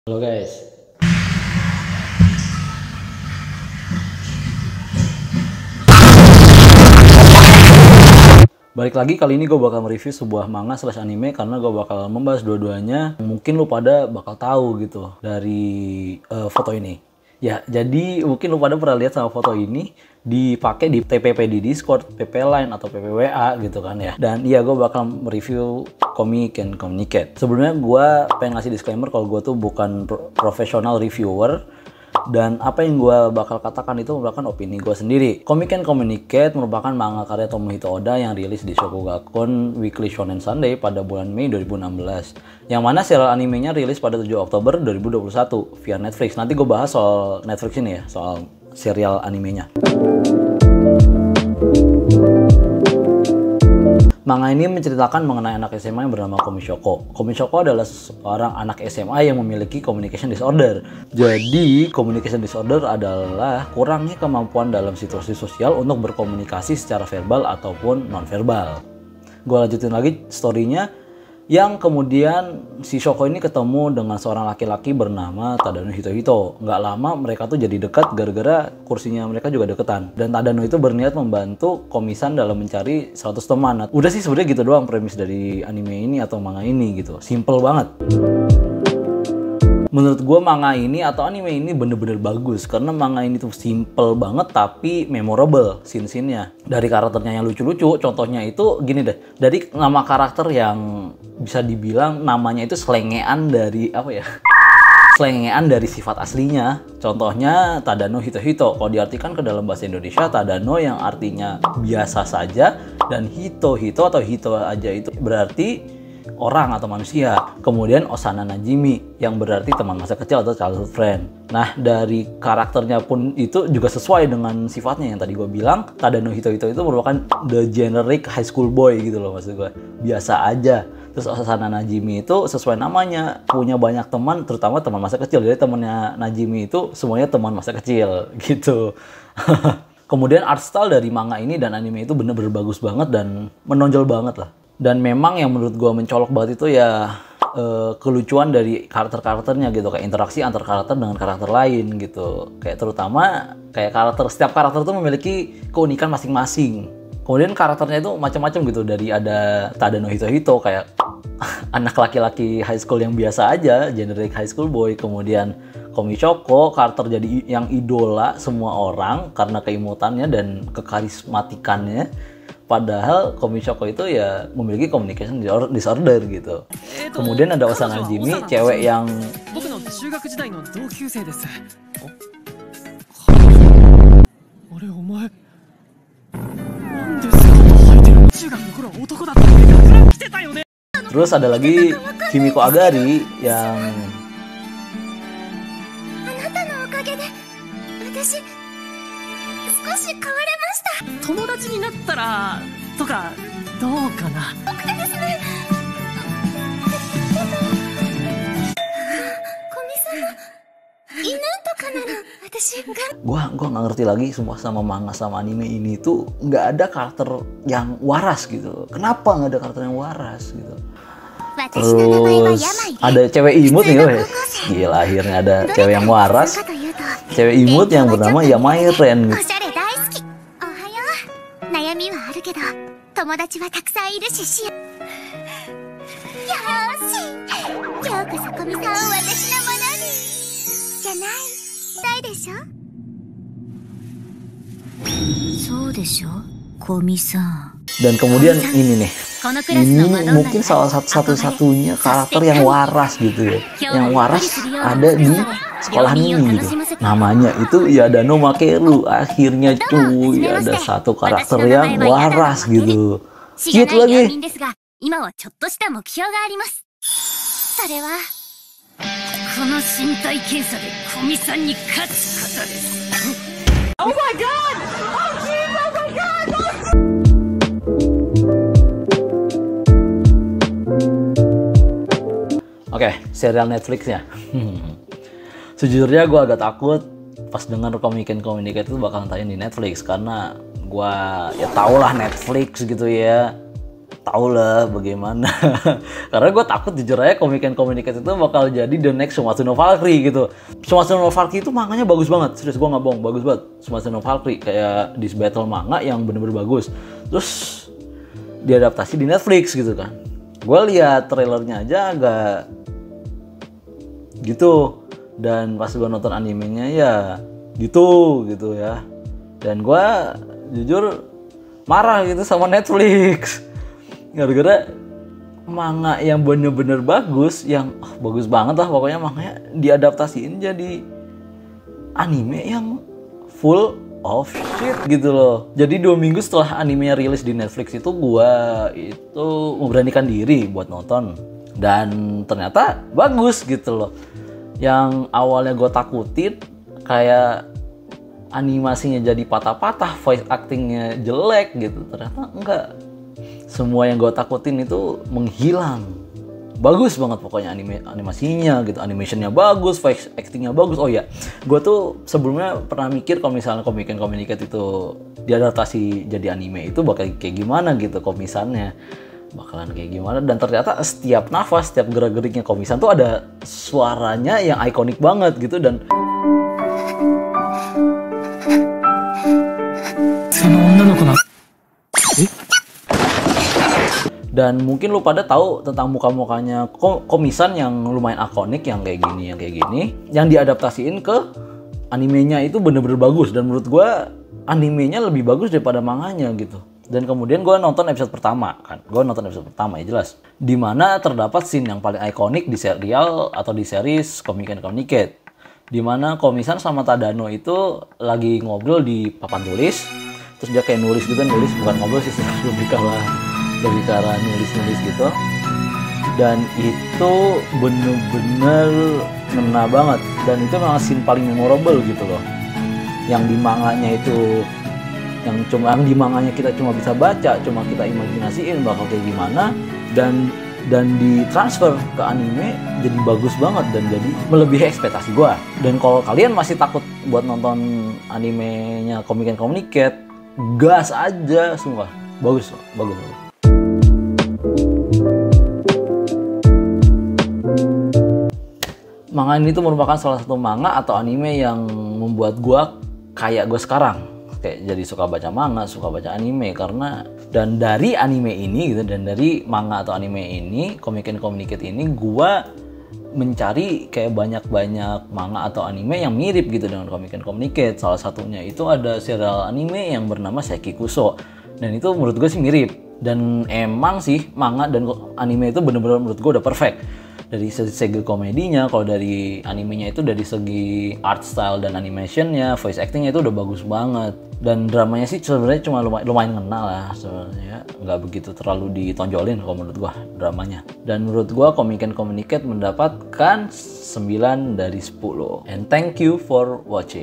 Halo guys, balik lagi. Kali ini gue bakal mereview sebuah manga slash anime karena gue bakal membahas dua-duanya. Mungkin lu pada bakal tahu gitu dari foto ini. Ya, jadi mungkin lu pada pernah lihat sama foto ini dipakai di TPP di Discord, PP Line atau PPWA gitu kan ya. Dan iya, gue bakal mereview Komi Can Communicate. Sebelumnya gue pengen ngasih disclaimer kalau gue tuh bukan profesional reviewer. Dan apa yang gue bakal katakan itu merupakan opini gue sendiri. Komi Can Communicate merupakan manga karya Tomohito Oda yang rilis di Shokugakuen Weekly Shonen Sunday pada bulan Mei 2016. Yang mana serial animenya rilis pada 7 Oktober 2021 via Netflix. Nanti gue bahas soal Netflix ini ya, soal serial animenya. Manga ini menceritakan mengenai anak SMA yang bernama Komishoko. Komishoko adalah seorang anak SMA yang memiliki communication disorder. Jadi, communication disorder adalah kurangnya kemampuan dalam situasi sosial untuk berkomunikasi secara verbal ataupun non-verbal. Gue lanjutin lagi story-nya, yang kemudian si Shoko ini ketemu dengan seorang laki-laki bernama Tadano Hitohito. Nggak lama mereka tuh jadi dekat gara-gara kursinya mereka juga deketan. Dan Tadano itu berniat membantu Komi-san dalam mencari 100 teman. Udah sih sebenarnya gitu doang premis dari anime ini atau manga ini gitu. Simple banget. Menurut gue manga ini atau anime ini bener-bener bagus karena manga ini tuh simple banget tapi memorable scene-scene-nya. Dari karakternya yang lucu-lucu, contohnya itu gini deh, dari nama karakter yang bisa dibilang namanya itu selengean dari apa ya? Selengean dari sifat aslinya. Contohnya Tadano Hitohito. Kalau diartikan ke dalam bahasa Indonesia, Tadano yang artinya biasa saja dan Hitohito atau Hito aja itu berarti orang atau manusia. Kemudian Osana Najimi yang berarti teman masa kecil atau childhood friend. Nah, dari karakternya pun itu juga sesuai dengan sifatnya yang tadi gue bilang. Tadano Hitohito itu merupakan the generic high school boy gitu loh, maksud gue. Biasa aja. Terus Osana Najimi itu sesuai namanya, punya banyak teman, terutama teman masa kecil. Jadi temannya Najimi itu semuanya teman masa kecil gitu. Kemudian art style dari manga ini dan anime itu bener-bener bagus banget dan menonjol banget lah. Dan memang yang menurut gue mencolok banget itu ya kelucuan dari karakter-karakternya gitu, kayak interaksi antar karakter dengan karakter lain gitu. Kayak terutama kayak setiap karakter itu memiliki keunikan masing-masing. Kemudian karakternya itu macam-macam gitu, dari ada Tadano Hitohito kayak anak laki-laki high school yang biasa aja, generic high school boy. Kemudian Komishoko, karakter jadi yang idola semua orang karena keimutannya dan kekarismatikannya. Padahal Komishoko itu ya memiliki communication disorder gitu. Kemudian ada Osana Najimi, cewek yang terus ada lagi Himiko Agari yang gua nggak ngerti lagi semua sama manga sama anime ini tuh nggak ada karakter yang waras gitu. Kenapa nggak ada karakter yang waras gitu? Terus ada cewek imut nih, weh. Gila, akhirnya ada cewek yang waras. Cewek imut yang bernama Yamai Ren gitu. Dan kemudian ini nih, ini mungkin salah satu-satunya karakter yang waras gitu ya, yang waras ada di sekolah ini gitu. Namanya itu Yadano Makeru. Akhirnya cuy, ada satu karakter yang waras gitu, cute lagi. Oh my god! Oh jeez, oh my god! Oke, serial Netflixnya. Sejujurnya gue agak takut pas denger Komi Can Communicate itu bakal tayang di Netflix karena gue ya tau lah Netflix gitu ya. tau lah bagaimana. Karena gue takut jujur aja Comic and Communicate itu bakal jadi the next Shumatsu no Valkyrie gitu. Shumatsu no Valkyrie itu manganya bagus banget, serius gue nggak bohong, bagus banget. Shumatsu no Valkyrie kayak this battle manga yang bener-bener bagus. Terus diadaptasi di Netflix gitu kan. Gue lihat trailernya aja agak gitu, dan pas gue nonton animenya ya gitu ya. Dan gue jujur marah gitu sama Netflix gara-gara manga yang bener-bener bagus, yang bagus banget lah pokoknya, makanya diadaptasiin jadi anime yang full of shit gitu loh. Jadi 2 minggu setelah animenya rilis di Netflix itu gua itu memberanikan diri buat nonton, dan ternyata bagus gitu loh. Yang awalnya gue takutin kayak animasinya jadi patah-patah, voice actingnya jelek gitu, ternyata enggak. Semua yang gue takutin itu menghilang. Bagus banget pokoknya animasinya gitu, animationnya bagus, voice actingnya bagus. Oh ya, gue tuh sebelumnya pernah mikir kalau misalnya Comic and Communicate itu diadaptasi jadi anime itu bakal kayak gimana gitu komisannya, bakalan kayak gimana. Dan ternyata setiap nafas, setiap gerak-geriknya komisan tuh ada suaranya yang ikonik banget gitu. Dan mungkin lu pada tahu tentang muka-mukanya komisan yang lumayan ikonik, yang kayak gini, yang diadaptasiin ke animenya itu bener-bener bagus. Dan menurut gue animenya lebih bagus daripada manganya gitu. Dan kemudian gue nonton episode pertama ya jelas, dimana terdapat scene yang paling ikonik di serial atau di series Comic and Communicate, dimana komisan sama Tadano itu lagi ngobrol di papan tulis. Terus dia kayak nulis gitu, bukan ngobrol sih, lebih ke arah nulis gitu. Dan itu bener-bener ngena banget, dan itu memang scene paling memorable gitu loh. Yang di manganya itu, yang di manganya kita cuma bisa baca, cuma kita imajinasiin bakal kayak gimana, dan ditransfer ke anime jadi bagus banget dan jadi melebihi ekspektasi gua. Dan kalau kalian masih takut buat nonton animenya Comic and Communicate, gas aja, sumpah bagus. Manga ini tuh merupakan salah satu manga atau anime yang membuat gua kayak gue sekarang, kayak jadi suka baca manga, suka baca anime. Karena dan dari anime ini gitu, dan dari manga atau anime ini, Comic and Communicate ini, gua mencari kayak banyak manga atau anime yang mirip gitu dengan Comic and Communicate. Salah satunya itu ada serial anime yang bernama Sekikuso, dan itu menurut gue sih mirip. Dan emang sih manga dan anime itu bener-bener menurut gue udah perfect. Dari segi komedinya, kalau dari animenya itu dari segi art style dan animationnya, voice actingnya itu udah bagus banget. Dan dramanya sih sebenarnya cuma lumayan ngena lah sebenarnya, nggak begitu terlalu ditonjolin kalau menurut gua dramanya. Dan menurut gua Comic and Communicate mendapatkan 9 dari 10. And thank you for watching.